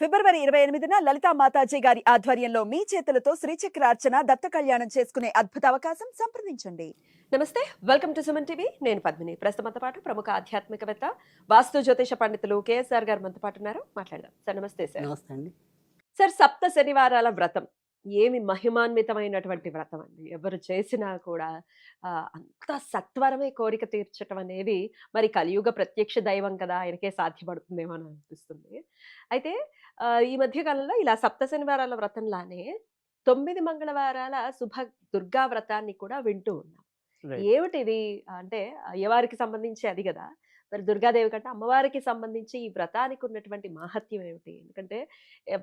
ఫిబ్రవరి 28న లలితా మాతాజీ గారి ఆధ్వర్యంలో మీ చేతులతో శ్రీచక్రార్చన దత్త కళ్యాణం చేసుకునే అద్భుత అవకాశం సంప్రదించండి. నమస్తే, వెల్కమ్ టు సుమన్ టీవీ. నేను పద్మిని. ప్రస్తుతంతో పాటు ప్రముఖ ఆధ్యాత్మికవేత్త, వాస్తు జ్యోతిష పండితులు కేఎస్ఆర్ గారు మనతో పాటు ఉన్నారు. మాట్లాడదాం సార్. నమస్తే సార్. నమస్తే అండి. సార్, సప్త శనివారాల వ్రతం ఏమి మహిమాన్వితమైనటువంటి వ్రతం అండి. ఎవరు చేసినా కూడా అంత సత్వరమే కోరిక తీర్చటం అనేది మరి కలియుగ ప్రత్యక్ష దైవం కదా, ఆయనకే సాధ్యపడుతుందేమో అని అనిపిస్తుంది. అయితే ఈ మధ్య కాలంలో ఇలా సప్త శనివారాల వ్రతంలానే 9 మంగళవారాల శుభ దుర్గా వ్రతాన్ని కూడా వింటూ ఉన్నాం. రైట్. ఏమిటిది అంటే అయ్యవారికి సంబంధించి అది కదా, మరి దుర్గాదేవి కంటే అమ్మవారికి సంబంధించి ఈ వ్రతానికి ఉన్నటువంటి మాహత్యం ఏమిటి? ఎందుకంటే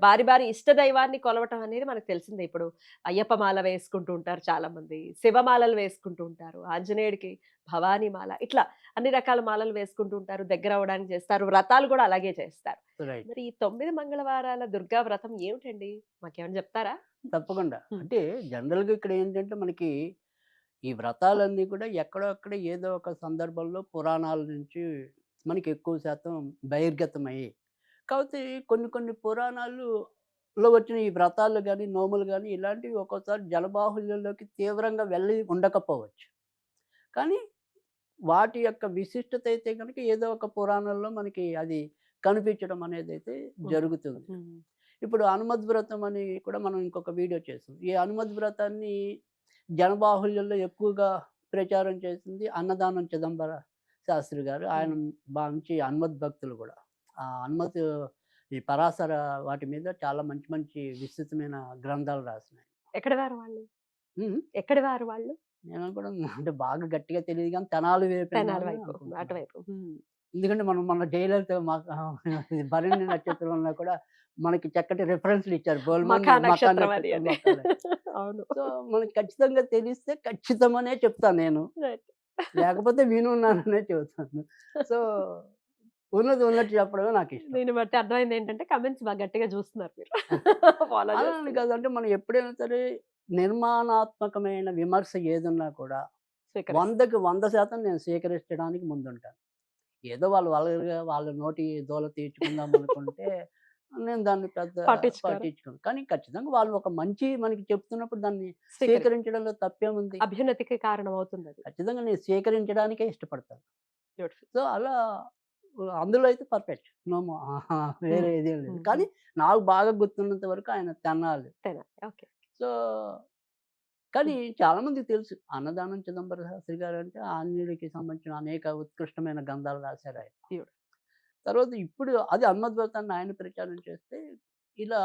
వారి వారి ఇష్ట దైవాన్ని కొలవటం అనేది మనకు తెలిసిందే. ఇప్పుడు అయ్యప్ప మాల వేసుకుంటూ ఉంటారు చాలా మంది, శివమాలలు వేసుకుంటూ ఉంటారు, ఆంజనేయుడికి భవానీ మాల, ఇట్లా అన్ని రకాల మాలలు వేసుకుంటూ ఉంటారు, దగ్గర అవ్వడానికి చేస్తారు, వ్రతాలు కూడా అలాగే చేస్తారు. రైట్. మరి ఈ 9 మంగళవారాల దుర్గా వ్రతం ఏమిటండి? మాకేమైనా చెప్తారా? తప్పకుండా. హ్మ్. అంటే జనరల్‌గా ఇక్కడ ఏంటంటే మనకి ఈ వ్రతాలన్నీ కూడా ఎక్కడో అక్కడ ఏదో ఒక సందర్భంలో పురాణాల నుంచి మనకి ఎక్కువ శాతం బహిర్గతమయ్యాయి. కాపోతే కొన్ని కొన్ని పురాణాల్లో వచ్చిన ఈ వ్రతాలు గాని, నోములు గాని ఇలాంటివి ఒక్కోసారి జనబాహుళ్యంలోకి తీవ్రంగా వెళ్ళి ఉండకపోవచ్చు. కానీ వాటి యొక్క విశిష్టత అయితే గనుక ఏదో ఒక పురాణంలో మనకి అది కనిపించడం అనేదైతే జరుగుతుంది. హ్మ్. ఇప్పుడు హనుమద్ వ్రతం అని కూడా మనం ఇంకొక వీడియో చేసాం. ఈ హనుమద్ వ్రతాన్ని జనబాహుళ్యంలో ఎక్కువగా ప్రచారం చేసింది అన్నదానం చిదంబర శాస్త్రి గారు. ఆయన మంచి హనుమద్ భక్తులు కూడా. ఆ హనుమత్ ఈ పరాశర వాటి మీద చాలా మంచి మంచి విస్తృతమైన గ్రంథాలు రాసినాయి. ఎక్కడి వారు వాళ్ళు? హ్మ్. ఎక్కడి వారు వాళ్ళు? నేను అనుకోవడం అంటే బాగా గట్టిగా తెలీదు గానీ తెనాలి వైపేనా తెనాలి అని వైపు, అనుకుంటున్నాను. అటువైపు. ఎందుకంటే మనం మొన్న జయలలిత ఇది భరణి నక్షత్రంలో కూడా మనకి చక్కటి రిఫరెన్స్‌లు ఇచ్చారు. బోల్‌మంది మఖా మఖా నక్షత్రం అది నక్షత్రం అని. మఖాలే. అవును. సో, మనకు ఖచ్చితంగా తెలిస్తే ఖచ్చితమనే చెప్తాను నేను. రైట్. లేకపోతే వినున్నాననే చెబుతాను. సో, ఉన్నది ఉన్నట్టు చెప్పడమే నాకిష్టం. దీన్ని బట్టి అర్థమైంది ఏంటంటే కమెంట్స్ బాగా గట్టిగా చూస్తున్నారు మీరు. ఫాలో అలా అని చేస్తున్నారు. కాదు. అంటే మనం ఎప్పుడైనా సరే నిర్మాణాత్మకమైన విమర్శ ఏదున్నా కూడా స్వీకరిస్తారు. 100కి 100% నేను స్వీకరించడానికి ముందుంటాను. ఏదో వాళ్ళు వల్గర్‌గా వాళ్ళ నోటి దూల తీర్చుకుందాం అనుకుంటే నేను దాన్ని పెద్ద పట్టించుకోరు. పట్టించుకోను. కానీ ఖచ్చితంగా వాళ్ళు ఒక మంచి మనకి చెప్తున్నప్పుడు దాన్ని స్వీకరి స్వీకరించడంలో తప్పేముంది? అభ్యున్నతికి కారణం అవుతుంది అది. ఖచ్చితంగా నేను స్వీకరించడానికే ఇష్టపడతాను. బ్యూటిఫుల్. సో, అలా అందులో అయితే పర్ఫెక్ట్. నో మో వేరే ఇదేం లేదు. కానీ నాకు బాగా గుర్తున్నంత వరకు ఆయన తెనాలి. తెనాలి. ఓకే. సో, కానీ చాలామందికి తెలుసు. అన్నదానం చిదంబర శాస్త్రి గారంటే ఆంజనేయుడికి సంబంధించిన అనేక ఉత్కృష్టమైన గ్రంథాలు రాశారాయన. బ్యూటిఫుల్. తర్వాత ఇప్పుడు అది హనుమద్ ఆయన ప్రచారం చేస్తే, ఇలా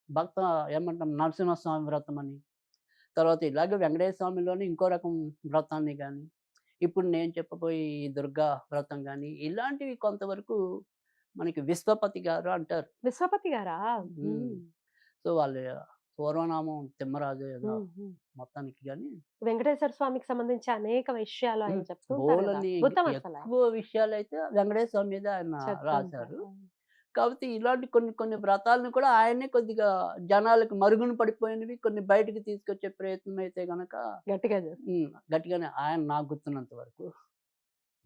భక్త ఏమంటాం నరసింహస్వామి వ్రతం అని, తర్వాత ఇలాగే వెంకటేశ్వర స్వామిలోని ఇంకో రకం వ్రతాన్ని గాని, ఇప్పుడు నేను చెప్పబోయే ఈ దుర్గా వ్రతం గాని, ఇలాంటివి కొంతవరకు మనకి విశ్వపతి గారు అంటారు. విశ్వపతి గారా? హ్మ్. సో, వాళ్ళ పూర్వనామం తిమ్మరాజు ఏదో హ్మ్. మొత్తానికి గాని వెంకటేశ్వర స్వామికి సంబంధించి అనేక విషయాలు ఆయన చెప్తూ ఉంటారు కదా. బోలెడన్ని ఉత్తమసల ఎక్కువ విషయాలైతే వెంకటేశ్వర స్వామి మీద ఆయన చెప్తూ రాశారు. ఉంటారు. కాబట్టి ఇలాంటి కొన్ని కొన్ని వ్రతాలను కూడా ఆయనే కొద్దిగా జనాలకి మరుగున పడిపోయినవి కొన్ని బయటికి తీసుకొచ్చే ప్రయత్నం అయితే గనక గట్టిగా చేస్తారు. గట్టిగానే ఆయన నాకు గుర్తున్నంత వరకు.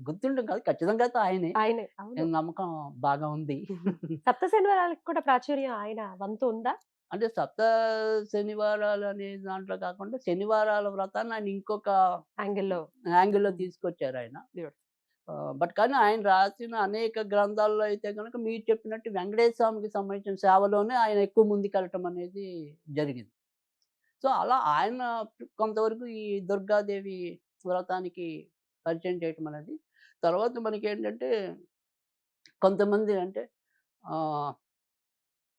గుర్తుండడం కాదు ఖచ్చితంగా అయితే ఆయనే. ఆయనే. అవును. నేను నమ్మకం బాగా ఉంది. సప్త శనివారాలకు కూడా ప్రాచుర్యం ఆయన వంతు ఉందా? అంటే సప్త శనివారాలు అనే దాంట్లో కాకుండా శనివారాల వ్రతాన్ని ఆయన ఇంకొక యాంగిల్‌లో. యాంగిల్‌లో తీసుకొచ్చారాయన. బ్యూటిఫుల్. బట్ కానీ ఆయన రాసిన అనేక గ్రంథాల్లో అయితే గనుక మీరు చెప్పినట్టు వెంకటేశ్వర స్వామికి సంబంధించిన సేవలోనే ఆయన ఎక్కువ ముందుకెళ్ళటం అనేది జరిగింది. సో, అలా ఆయన కొంతవరకు ఈ దుర్గాదేవి వ్రతానికి పరిచయం చేయటం అనేది. తర్వాత మనకేంటంటే కొంతమంది అంటే ఆహ్,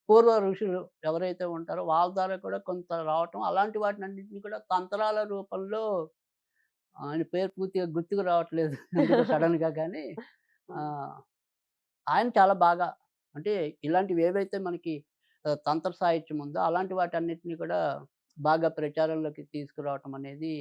పూర్వ ఋషులు ఎవరైతే ఉంటారో వాళ్ళ ద్వారా కూడా కొంత రావటం, అలాంటి వాటినన్నిటిని కూడా తంత్రాల రూపంలో ఆయన పేరు పూర్తిగా గుర్తుకు రావట్లేదు ఎందుకో సడెన్‌గా గానీ ఆహ్, ఆయన చాలా బాగా అంటే ఇలాంటివి ఏవైతే మనకి తంత్ర సాహిత్యం ఉందో అలాంటి వాటన్నిటిని కూడా బాగా ప్రచారంలోకి తీసుకురావటం అనేది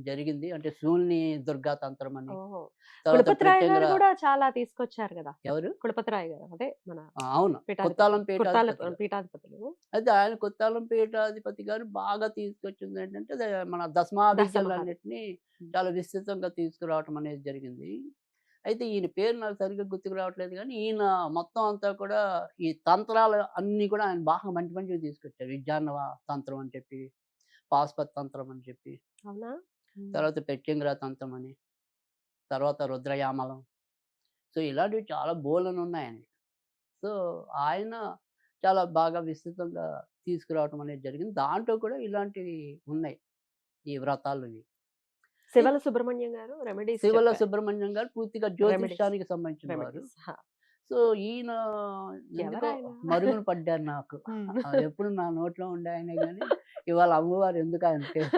జరిగింది. అంటే శూల్ని దుర్గా తంత్రం అని, ఓహో! తర్వాత కులపతిరాయ్ గారు ప్రత్యంగర కూడా చాలా తీసుకొచ్చారు గదా. ఎవరు? కులపతిరాయ్ గారు. అదే మన అవును. కొత్తాలం పీఠాధిపతి గారు. పీఠాధిపతులు. అయితే ఆయన కొత్తాలం పీఠాధిపతి గారు బాగా తీసుకొచ్చిందేంటంటే మన దశమహావిద్య. దశమావిద్యలన్నిటిని చాలా విస్తృతంగా తీసుకురావటం అనేది జరిగింది. అయితే ఈయన పేరు నాకు సరిగ్గా గుర్తుకు రావట్లేదు గానీ, ఈయన మొత్తం అంతా కూడా ఈ తంత్రాలు అన్నీ కూడా ఆయన బాగా మంచి మంచివి తీసుకొచ్చారు. విద్యార్ణవ తంత్రం అని చెప్పి, పాశుపత తంత్రం అని చెప్పి, అవునా? తర్వాత పెట్యంగ్ర తంత్రం అని, తర్వాత రుద్రయామలం. సో, ఇలాంటివి చాలా బోలెడున్నాయండి. సో, ఆయన చాలా బాగా విస్తృతంగా తీసుకురావటం అనేది జరిగింది. దాంట్లో కూడా ఇలాంటివి ఉన్నాయి. ఈ వ్రతాలువి. శివల సుబ్రహ్మణ్యం గారు రెమెడీస్ శివల చెప్పారు. సుబ్రహ్మణ్యం గారు పూర్తిగా రెమెడీస్. జ్యోతిష్యానికి సంబంధించిన వారు. రెమెడీస్. సో, ఈయన ఎందుకో ఎవరాయన? మరుగున పడ్డారు నాకు. ఎప్పుడు నా నోట్లో ఉండే ఆయనే గానీ, ఇవాళ అమ్మవారు ఎందుకు ఆయన పేరు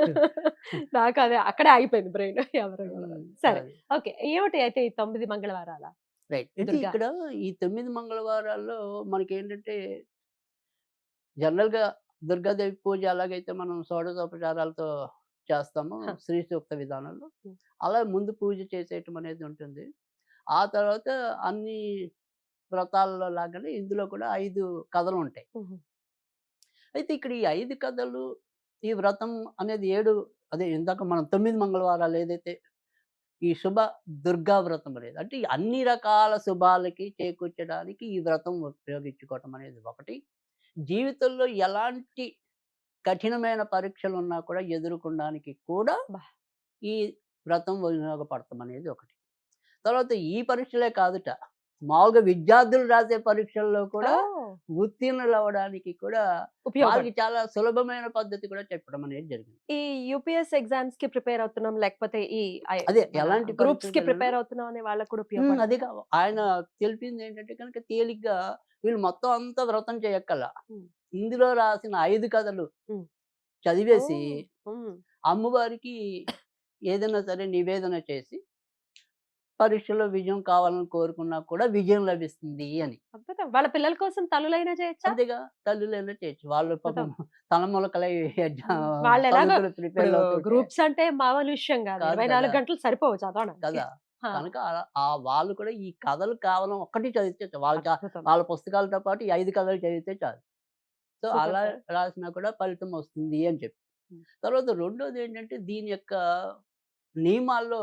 నాకు అదే అక్కడే ఆగిపోయింది బ్రెయిన్. ఎవరు ఎవరు. హ్మ్. సరే. అది. ఓకే. ఏమిటి అయితే ఈ 9 మంగళవారాలా? రైట్. అయితే దుర్గా. ఇక్కడ ఈ 9 మంగళవారాల్లో మనకేంటంటే జనరల్‌గా దుర్గాదేవి పూజ ఎలాగైతే మనం షోడశోపచారాలతో చేస్తామో హ. శ్రీ సూక్త విధానంలో, హ్మ్. అలా ముందు పూజ చేసేయటం అనేది ఉంటుంది. ఆ తర్వాత అన్ని వ్రతాల్లో లాగానే ఇందులో కూడా 5 కథలుంటాయి. హుహు. అయితే ఇక్కడ ఈ 5 కథలు, ఈ వ్రతం అనేది 7 అదే ఇందాక మనం 9 మంగళవారాలు ఏదైతే ఈ శుభ దుర్గా వ్రతం అనేది. అంటే ఈ అన్ని రకాల శుభాలకి చేకూర్చడానికి ఈ వ్రతం ఉపయోగించుకోవటం అనేది ఒకటి. జీవితంలో ఎలాంటి కఠినమైన పరీక్షలున్నా కూడా ఎదుర్కొనడానికి కూడా అబ్బా! ఈ వ్రతం ఉపయోగపడటం అనేది ఒకటి. తర్వాత ఈ పరీక్షలే కాదుట. మామూలుగా విద్యార్థులు రాసే పరీక్షల్లో కూడా ఓహ్! ఉత్తీర్ణులవ్వడానికి కూడా ఉపయోగపడు వాళ్ళకి చాలా సులభమైన పద్ధతి కూడా చెప్పడం అనేది జరిగింది. ఈ యూపీఎస్ ఎగ్జామ్స్‌కి ప్రిపేర్ అవుతున్నాం. లేకపోతే ఈ అదే మన ఎలాంటి గ్రూప్స్‌కి పరీక్షలకైనా ప్రిపేర్ అవుతున్నాం అనే వాళ్ళకి కూడా అదే ఉపయోగపడుతుందా? ఆయన తెలిపిందేంటంటే గనక తేలిగ్గా వీళ్ళు మొత్తం అంతా వ్రతం చేయక్కర్లా. హ్మ్. ఇందులో రాసిన 5 కథలు హ్మ్. చదివేసి ఓహ్! హ్మ్. అమ్మవారికి ఏదైనా సరే నివేదన చేసి పరీక్షలో విజయం కావాలని కోరుకున్నా కూడా విజయం లభిస్తుంది అని. అద్భుతం. వాళ్ళ పిల్లల కోసం తల్లులైనా చేయొచ్చా? అంతేగా తల్లులైనా చేయొచ్చు. వాళ్ళు అద్భుతం. పాపం తలమునకలై వాళ్ళెలాగో చదువుకుని ఇప్పుడు ప్రిపేర్ అవుతుంటే గ్రూప్స్ అంటే మామూలు విషయం కాదు. కాదు 24 కదా! గంటలు సరిపోవు చదవడానికి. కదా! ఆ! కనుక వాళ్ళు కూడా ఈ కథలు కేవలం ఒక్కటి చదివితే వాళ్ళకి అద్భుతం. వాళ్ళ పుస్తకాలతో పాటు ఈ 5 కథలు చదివితే చాలు. సో, సూపర్ అలా సార్. రాసినా కూడా ఫలితం వస్తుంది అని చెప్పి. హ్మ్. తర్వాత రెండోదేంటంటే దీని యొక్క నియమాల్లో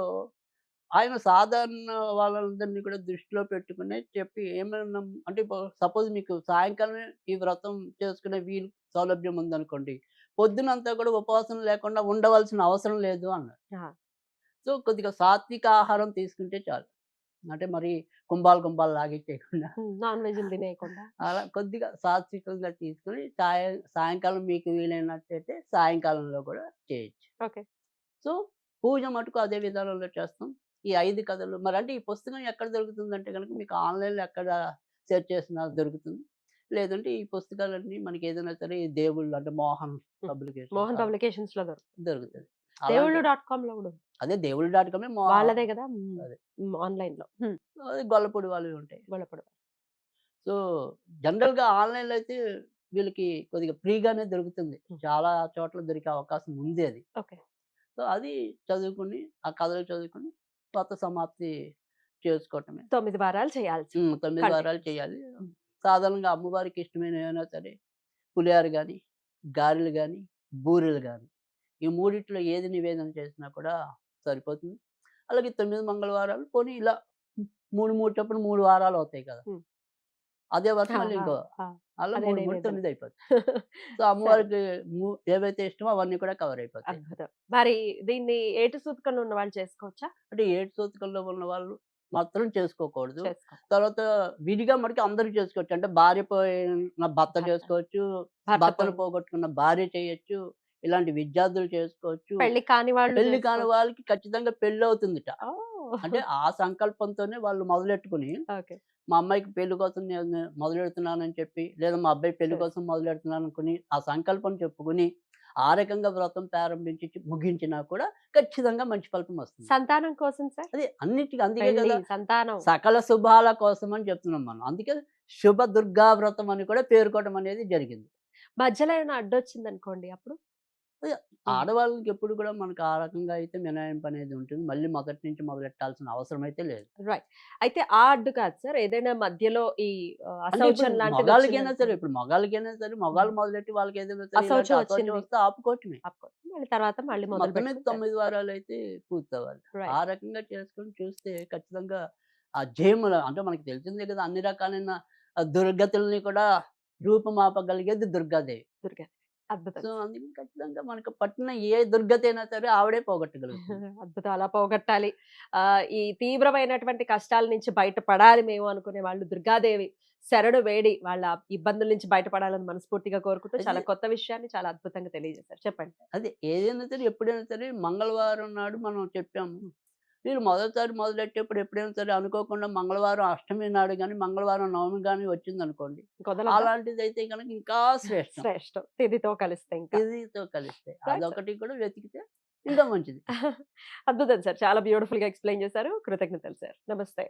ఆయన సాధారణ వాళ్ళందరినీ కూడా దృష్టిలో పెట్టుకునే చెప్పి ఏమన్నా అంటే సపోజ్ మీకు సాయంకాలమే ఈ వ్రతం చేసుకునే సౌలభ్యం ఉందనుకోండి. పొద్దునంతా కూడా ఉపవాసం లేకుండా ఉండవలసిన అవసరం లేదు అన్నారు. ఆ! సో, కొద్దిగా సాత్విక ఆహారం తీసుకుంటే చాలు. అంటే మరి కుంభాలు లాగించేయకుండా నాన్ వెజ్‌లు తినేయకుండా. అలా కొద్దిగా సాత్వికంగా తీసుకొని సాయంకాలం మీకు వీలైనట్టయితే సాయంకాలంలో కూడా చేయొచ్చు. ఓకే. సో, పూజ మటుకు అదే విధానంలో చేస్తాం. ఈ 5 కథలు మరంటే ఈ పుస్తకం ఎక్కడ దొరుకుతుందంటే గనుక మీకు ఆన్‌లైన్‌లో ఎక్కడ సెర్చ్ చేసినా దొరుకుతుంది. లేదంటే ఈ పుస్తకాలన్నీ మనకేదైనా సరే ఈ దేవుళ్ళు అంటే మోహన్ హ్మ్. పబ్లికేషన్స్ మోహన్ పబ్లికేషన్స్‌లో దొరుకుతుంది. దొరుకుతది. అలాంటి దేవుళ్ళు డాట్‌కామ్‌లో కూడా ఉంది. అదే దేవుళ్ళు డాట్‌కామే వాళ్ళదే గదా! అదే. ఆన్‌లైన్‌లో. అదే గొల్లపూడి వాళ్ళవి ఉంటాయి. గొల్లపూడి. సో, జనరల్‌గా ఆన్‌లైన్‌లో అయితే వీళ్ళకి కొద్దిగా ఫ్రీగానే దొరుకుతుంది. హ్మ్. చాలా చోట్ల దొరికే అవకాశం ఉంది అది. ఓకే. సో, అది చదువుకొని, ఆ కథలు చదువుకొని వ్రత సమాప్తి చేసుకోవటమే. 9 వారాలు చేయాల్సింది. 9 వారాలు కంటిన్యూస్. చేయాలి. హ్మ్. సాధారణంగా అమ్మవారికి ఇష్టమైనవి ఏమైనా సరే పులిహోర గాని, గారెలు గాని, బూరెలు గాని ఈ మూడిట్లో ఏది నివేదన చేసినా కూడా సరిపోతుంది. అలాగే 9 మంగళవారాలు పోనీ ఇలా 3 చొప్పున 3 వారాలు అవుతాయి కదా! హ్మ్. అదే వరకు ఆ! మళ్ళీ ఆ! ఇంకో ఆ! అలా అదే 3, 3 నైవేద్యం. 9 అయిపోద్ది. సో, సరే. అమ్మవారికి ఏవైతే ఇష్టమో అవన్నీ కూడా కవర్ అయిపోతాయి. అద్భుతం. మరి దీన్ని ఏటు సూతకంలో ఉన్న వాళ్ళు చేసుకోవచ్చా? అంటే ఏడు సూతకంలో ఉన్నవాళ్ళు మాత్రం చేసుకోకూడదు. చేసుకో. తర్వాత విడిగా మటుకు అందరూ చేసుకోవచ్చు. అంటే భార్య పోయిన భర్త భర్త. చేసుకోవచ్చు. భర్త భర్తను పోయిన. పోగొట్టుకున్న భార్య చేయొచ్చు. ఇలాంటి విద్యార్థులు చేసుకోవచ్చు. పెళ్లి కాని వాళ్ళు పెళ్లి కాని చేసుకోవచ్చు. వాళ్ళకి ఖచ్చితంగా పెళ్లవుతుందిట. ఓహ్! అంటే ఆ సంకల్పంతోనే వాళ్ళు మొదలెట్టుకొని, ఓకే. మా అమ్మాయికి పెళ్లి కోసం నేను మొదలెడుతున్నానని చెప్పి, లేదా మా అబ్బాయి పెళ్లి చేస్ కోసం మొదలెడుతున్నాననుకుని, ఆ సంకల్పం చెప్పుకొని, ఆ రకంగా వ్రతం ప్రారంభించి ముగించినా కూడా ఖచ్చితంగా మంచి ఫలితం వస్తుంది. సంతానం కోసం సార్? అదే అన్నిటికి అందుకే పెళ్లి, కదా! సంతానం. సకల శుభాల కోసమని చెప్తున్నాం మనం. అందుకే శుభ దుర్గా వ్రతం అని కూడా పేర్కోవడం అనేది జరిగింది. మధ్యలో ఏమైనా అడ్డొచ్చిందనుకోండి అప్పుడు? అదే హ్మ్. ఆడవాళ్ళకి ఎప్పుడు కూడా మనకు ఆ రకంగా అయితే మినహాయింపు అనేది ఉంటుంది. మళ్ళీ మొదటి నుంచి మొదలెట్టాల్సిన అవసరం అయితే లేదు. రైట్. అయితే ఆ అడ్డు కాదు సార్. ఏదైనా మధ్యలో ఈ అంటే ఇప్పుడు అశౌచం మగాళ్ళకైనా సరే, లాంటిదొచ్చిందనుకోండి. ఇప్పుడు మగాళ్ళకైనా సరే, హ్మ్. మగాళ్ళు మొదలెట్టి వాళ్ళకేదైనా సరే ఇలాంటి అశౌచం అశౌచం వచ్చింది. వస్తే ఆపుకోవటమే. ఆపుకోండి. మళ్ళీ తర్వాత మొదలు మొత్తం మీద పెట్టుకుంటారు. 9 వారాలైతే పూర్తవ్వాలి. ఆ రైట్. రకంగా చేసుకొని చూస్తే ఖచ్చితంగా ఆ జయముల అంటే మనకి తెలిసిందే కదా! అన్ని రకాలైన దుర్గతుల్ని కూడా రూపుమాపగలిగేది దుర్గాదేవి. దుర్గా అద్భుతం. సో, అందుకని ఖచ్చితంగా మనకు పట్టిన ఏ దుర్గతైనా సరే ఆవిడే పోగొట్టగలుగుతుంది. అద్భుతం. అలా పోగొట్టాలి. ఈ తీవ్రమైనటువంటి కష్టాల నుంచి బయటపడాలి మేము అనుకునే వాళ్ళు దుర్గాదేవి శరణు వేడి వాళ్ళ ఇబ్బందుల నుంచి బయటపడాలని మనస్ఫూర్తిగా కోరుకుంటూ అయితే చాలా కొత్త విషయాన్ని చాలా అద్భుతంగా తెలియజేశారు. చెప్పండి. అదే ఏదైనా సరే, ఎప్పుడైనా సరే మంగళవారం నాడు మనం చెప్పాము. మీరు మొదటిసారి మొదలెట్టేప్పుడు ఎప్పుడైనా సరే అనుకోకుండా మంగళవారం అష్టమి నాడు గాని, మంగళవారం నవమి గాని వచ్చిందనుకోండి. కుదరదా? అలాంటిదైతే గనక ఇంకా శ్రేష్టం. శ్రేష్టం. తిథితో కలిస్తే ఇంకా. తిథితో కలిస్తే. Right sir. అదొకటి కూడా వెతికితే ఇంకా మంచిది. అద్భుతం సార్. చాలా బ్యూటిఫుల్‌గా ఎక్స్‌ప్లెయిన్ చేశారు. కృతజ్ఞతలు సార్. నమస్తే.